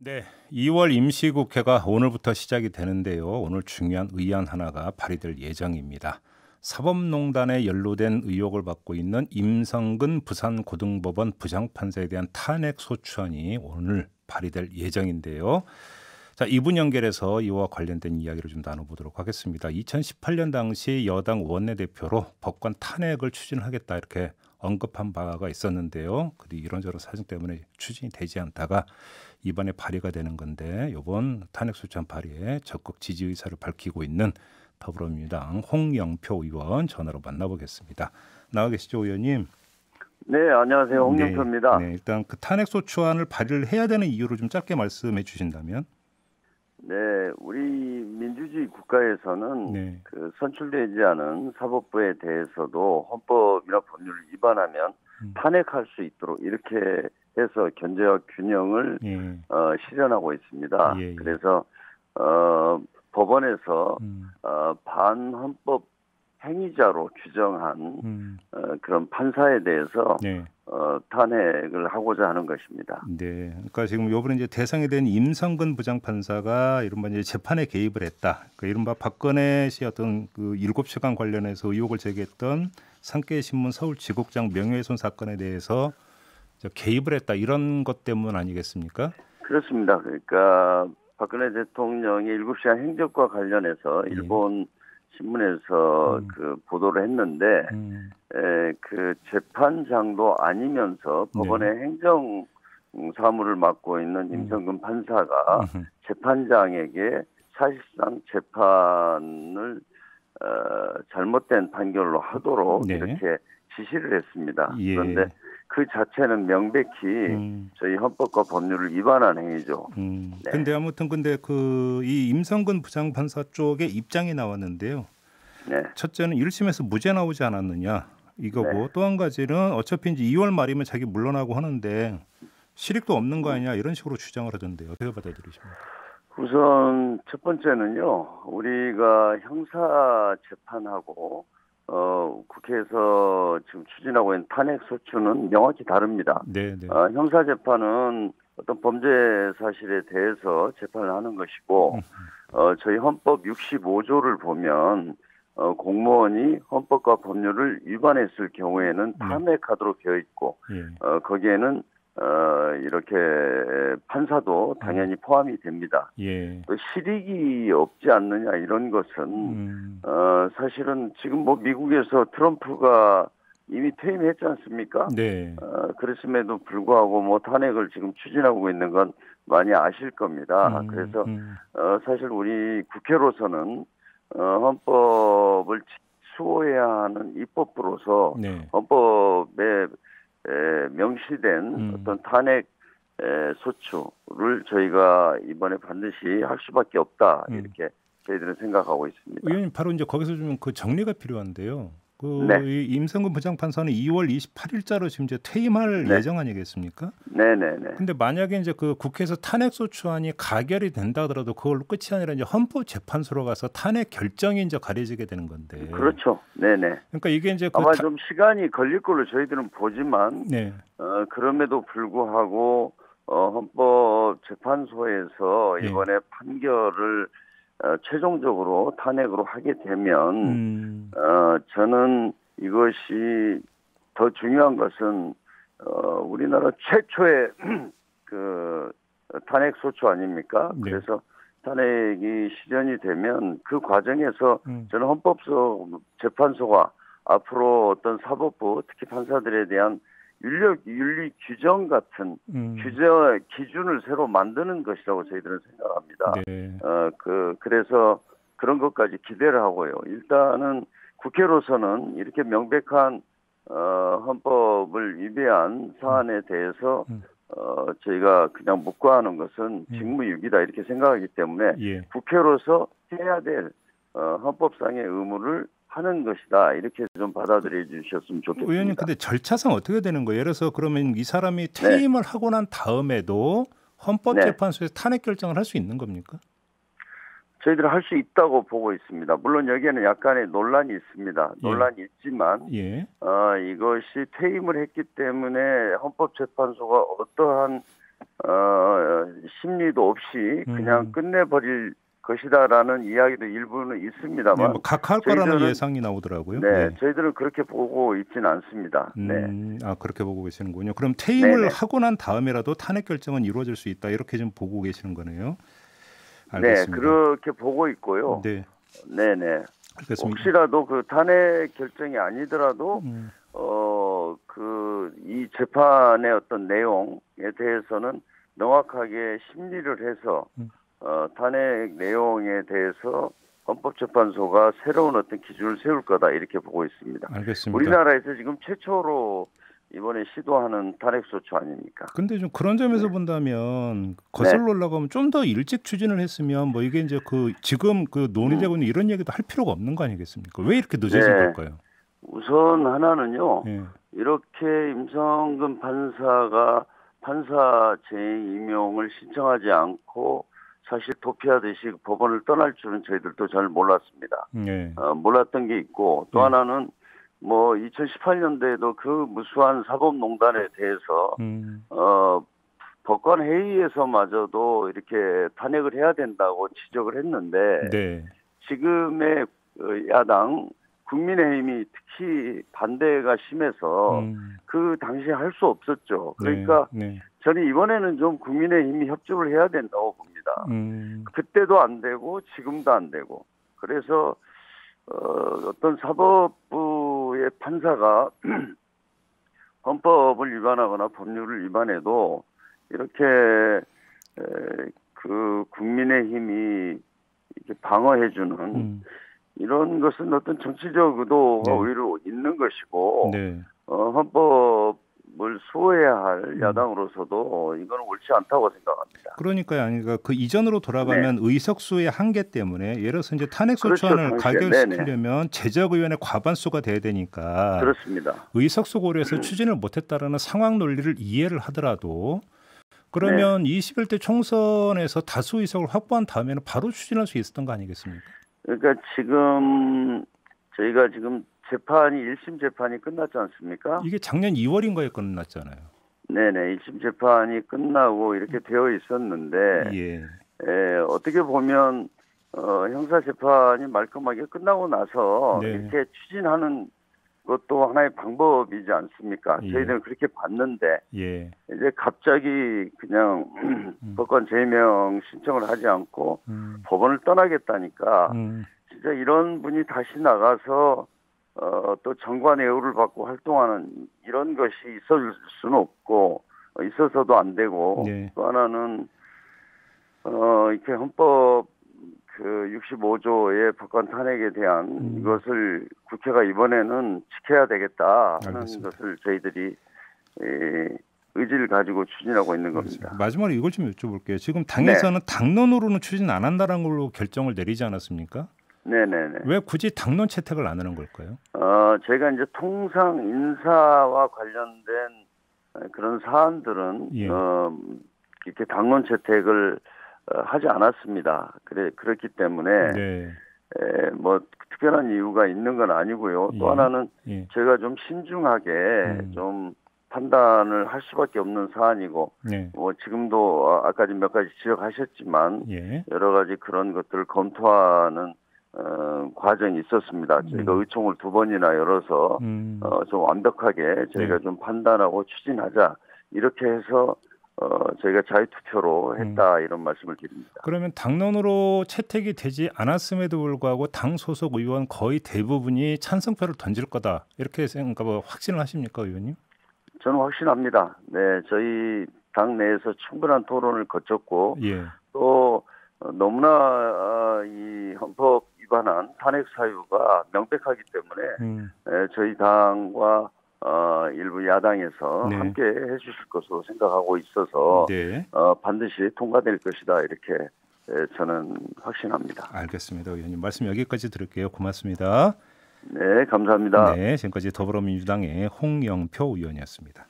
네, 2월 임시국회가 오늘부터 시작이 되는데요. 오늘 중요한 의안 하나가 발의될 예정입니다. 사법농단에 연루된 의혹을 받고 있는 임성근 부산고등법원 부장판사에 대한 탄핵소추안이 오늘 발의될 예정인데요. 자, 이분 연결해서 이와 관련된 이야기를 좀 나눠보도록 하겠습니다. 2018년 당시 여당 원내대표로 법관 탄핵을 추진하겠다 이렇게 언급한 바가 있었는데요. 그런데 이런저런 사정 때문에 추진이 되지 않다가 이번에 발의가 되는 건데 이번 탄핵소추안 발의에 적극 지지 의사를 밝히고 있는 더불어민주당 홍영표 의원 전화로 만나보겠습니다. 나와 계시죠, 의원님? 네, 안녕하세요. 홍영표입니다. 네, 일단 그 탄핵소추안을 발의를 해야 되는 이유를 좀 짧게 말씀해 주신다면? 네, 우리 민주주의 국가에서는 네. 그 선출되지 않은 사법부에 대해서도 헌법이나 법률을 위반하면 탄핵할 수 있도록 이렇게 해서 견제와 균형을 예. 실현하고 있습니다. 예, 예. 그래서 법원에서 반헌법 행위자로 규정한 그런 판사에 대해서 네. 탄핵을 하고자 하는 것입니다. 네, 그러니까 지금 이번에 이제 대상이 된 임성근 부장판사가 이른바 이제 재판에 개입을 했다. 그 이른바 박근혜 씨 어떤 그 7시간 관련해서 의혹을 제기했던 산케이신문 서울지국장 명예훼손 사건에 대해서 개입을 했다. 이런 것 때문 아니겠습니까? 그렇습니다. 그러니까 박근혜 대통령의 7시간 행적과 관련해서 일본 신문에서 그 보도를 했는데 그 재판장도 아니면서 법원의 행정 사무를 맡고 있는 임성근 판사가 재판장에게 사실상 재판을 잘못된 판결로 하도록 이렇게 지시를 했습니다. 그런데 그 자체는 명백히 저희 헌법과 법률을 위반한 행위죠. 네. 근데 아무튼 그 이 임성근 부장판사 쪽의 입장이 나왔는데요. 네. 첫째는 1심에서 무죄 나오지 않았느냐 이거고 네. 또 한 가지는 어차피 이제 2월 말이면 자기 물러나고 하는데 실익도 없는 거 아니냐 이런 식으로 주장을 하던데요. 어떻게 받아들이십니까? 우선 첫 번째는요. 우리가 형사 재판하고 국회에서 지금 추진하고 있는 탄핵 소추는 명확히 다릅니다. 네, 네. 형사 재판은 어떤 범죄 사실에 대해서 재판을 하는 것이고 저희 헌법 65조를 보면 공무원이 헌법과 법률을 위반했을 경우에는 탄핵하도록 되어 있고 거기에는 이렇게 판사도 당연히 포함이 됩니다. 또 실익이 없지 않느냐 이런 것은 사실은 지금 뭐 미국에서 트럼프가 이미 퇴임했지 않습니까? 네. 그랬음에도 불구하고 뭐 탄핵을 지금 추진하고 있는 건 많이 아실 겁니다. 그래서 사실 우리 국회로서는 헌법을 수호해야 하는 입법부로서 헌법에 명시된 어떤 탄핵 소추를 저희가 이번에 반드시 할 수밖에 없다 이렇게 저희들은 생각하고 있습니다. 의원님 바로 이제 거기서 좀 그 정리가 필요한데요. 이 임성근 부장판사는 2월 28일자로 지금 이제 퇴임할 예정 아니겠습니까? 네네네. 근데 만약에 이제 그 국회에서 탄핵소추안이 가결이 된다 하더라도 그걸로 끝이 아니라 이제 헌법재판소로 가서 탄핵 결정이 이제 가려지게 되는 건데. 그렇죠. 네네. 그러니까 이게 이제 아마 좀 시간이 걸릴 걸로 저희들은 보지만, 네. 그럼에도 불구하고 헌법재판소에서 이번에 판결을 최종적으로 탄핵으로 하게 되면 저는 이것이 더 중요한 것은 우리나라 최초의 그 탄핵 소추 아닙니까? 네. 그래서 탄핵이 실현이 되면 그 과정에서 저는 헌법재판소가 앞으로 어떤 사법부 특히 판사들에 대한 윤리 규정 같은 기준을 새로 만드는 것이라고 저희들은 생각합니다. 네. 그래서 그런 것까지 기대를 하고요. 일단은 국회로서는 이렇게 명백한 헌법을 위배한 사안에 대해서 저희가 그냥 묵과하는 것은 직무유기다 이렇게 생각하기 때문에 국회로서 해야 될 헌법상의 의무를 하는 것이다. 이렇게 좀 받아들여 주셨으면 좋겠습니다. 의원님, 근데 절차상 어떻게 되는 거예요? 예를 들어서 그러면 이 사람이 퇴임을 하고 난 다음에도 헌법재판소에서 탄핵 결정을 할 수 있는 겁니까? 저희들은 할 수 있다고 보고 있습니다. 물론 여기에는 약간의 논란이 있습니다. 논란이 있지만 이것이 퇴임을 했기 때문에 헌법재판소가 어떠한 심리도 없이 그냥 음. 끝내버릴 것이다라는 이야기도 일부는 네, 있습니다만 뭐 각할 거라는 저희들은 예상이 나오더라고요. 네, 예. 저희들은 그렇게 보고 있지는 않습니다. 네, 그렇게 보고 계시는군요. 그럼 네, 퇴임을 네, 하고 난 다음에라도 탄핵 결정은 이루어질 수 있다. 이렇게 좀 보고 계시는 거네요. 네, 알겠습니다. 그렇게 보고 있고요. 네, 네, 네. 알겠습니다. 혹시라도 그 탄핵 결정이 아니더라도 음, 이 재판의 어떤 내용에 대해서는 명확하게 심리를 해서 음, 탄핵 내용에 대해서 헌법재판소가 새로운 어떤 기준을 세울 거다 이렇게 보고 있습니다. 알겠습니다. 우리나라에서 지금 최초로 이번에 시도하는 탄핵소추 아닙니까? 근데 좀 그런 점에서 네, 본다면 네, 거슬러 올라가면 좀 더 일찍 추진을 했으면 뭐 이게 이제 그 지금 그 논의되고 있는 이런 얘기도 할 필요가 없는 거 아니겠습니까? 왜 이렇게 늦어진 네. 걸까요? 우선 하나는요. 예, 이렇게 임성근 판사가 판사 재임 임용을 신청하지 않고 사실 도피하듯이 법원을 떠날 줄은 저희들도 잘 몰랐습니다. 예, 몰랐던 게 있고 또 예, 하나는 뭐 2018년도에도 그 무수한 사법농단에 대해서 음, 법관 회의에서마저도 이렇게 탄핵을 해야 된다고 지적을 했는데 네, 지금의 야당 국민의힘이 특히 반대가 심해서 음, 그 당시에 할 수 없었죠. 네, 그러니까 네, 저는 이번에는 좀 국민의힘이 협조를 해야 된다고 봅니다. 음, 그때도 안 되고 지금도 안 되고 그래서 어떤 사법부의 판사가 헌법을 위반하거나 법률을 위반해도 이렇게 그 국민의힘이 이렇게 방어해주는 음, 이런 것은 어떤 정치적 의도가 네, 오히려 있는 것이고 네, 헌법을 수호해야 할 음. 야당으로서도 이거는 옳지 않다고 생각합니다. 그러니까요. 아니 그러니까 그 이전으로 네, 돌아가면 의석수의 한계 때문에 예를 들어서 이제 탄핵 그렇죠. 소추안을 당시에 네네 가결시키려면 제적 의원의 과반수가 돼야 되니까 그렇습니다. 의석수 고려해서 추진을 못했다라는 상황 논리를 이해를 하더라도 네, 그러면 21대 총선에서 다수 의석을 확보한 다음에는 바로 추진할 수 있었던 거 아니겠습니까? 그러니까 지금 저희가 지금 재판이 1심 재판이 끝났지 않습니까? 이게 작년 2월인가에 끝났잖아요. 네네 1심 재판이 끝나고 이렇게 되어 있었는데 예, 어떻게 보면 형사 재판이 말끔하게 끝나고 나서 네, 이렇게 추진하는 것도 하나의 방법이지 않습니까? 예, 저희들은 그렇게 봤는데 예, 이제 갑자기 그냥 음, 법관 제명 신청을 하지 않고 음, 법원을 떠나겠다니까 음, 진짜 이런 분이 다시 나가서 또 정관 예우를 받고 활동하는 이런 것이 있을 수는 없고 있어서도 안 되고 네, 또 하나는 이렇게 헌법 그 65조의 법관 탄핵에 대한 이것을 국회가 이번에는 지켜야 되겠다 하는 알겠습니다. 것을 저희들이 의지를 가지고 추진하고 있는 알겠습니다. 겁니다. 마지막으로 이걸 좀 여쭤볼게요. 지금 네, 당에서는 당론으로는 추진 안 한다는 걸로 결정을 내리지 않았습니까? 네네네. 왜 굳이 당론 채택을 안 하는 걸까요? 저희가 이제 통상 인사와 관련된 그런 사안들은 예, 이렇게 당론 채택을 하지 않았습니다. 그렇기 때문에 네, 뭐 특별한 이유가 있는 건 아니고요. 또 예, 하나는 예, 저희가 좀 신중하게 좀 판단을 할 수밖에 없는 사안이고 네, 뭐 지금도 아까 몇 가지 지적하셨지만 예, 여러 가지 그런 것들을 검토하는 과정이 있었습니다. 저희가 음, 의총을 2번이나 열어서 좀 완벽하게 저희가 네, 좀 판단하고 추진하자 이렇게 해서 저희가 자유투표로 했다 이런 말씀을 드립니다. 그러면 당론으로 채택이 되지 않았음에도 불구하고 당 소속 의원 거의 대부분이 찬성표를 던질 거다 이렇게 생각 확신을 하십니까, 의원님? 저는 확신합니다. 네, 저희 당 내에서 충분한 토론을 거쳤고 예, 또 너무나 이 헌법 위반한 탄핵 사유가 명백하기 때문에 저희 당과 일부 야당에서 네, 함께 해주실 것으로 생각하고 있어서 네, 반드시 통과될 것이다 이렇게 저는 확신합니다. 알겠습니다, 의원님. 말씀 여기까지 들을게요. 고맙습니다. 네, 감사합니다. 네, 지금까지 더불어민주당의 홍영표 의원이었습니다.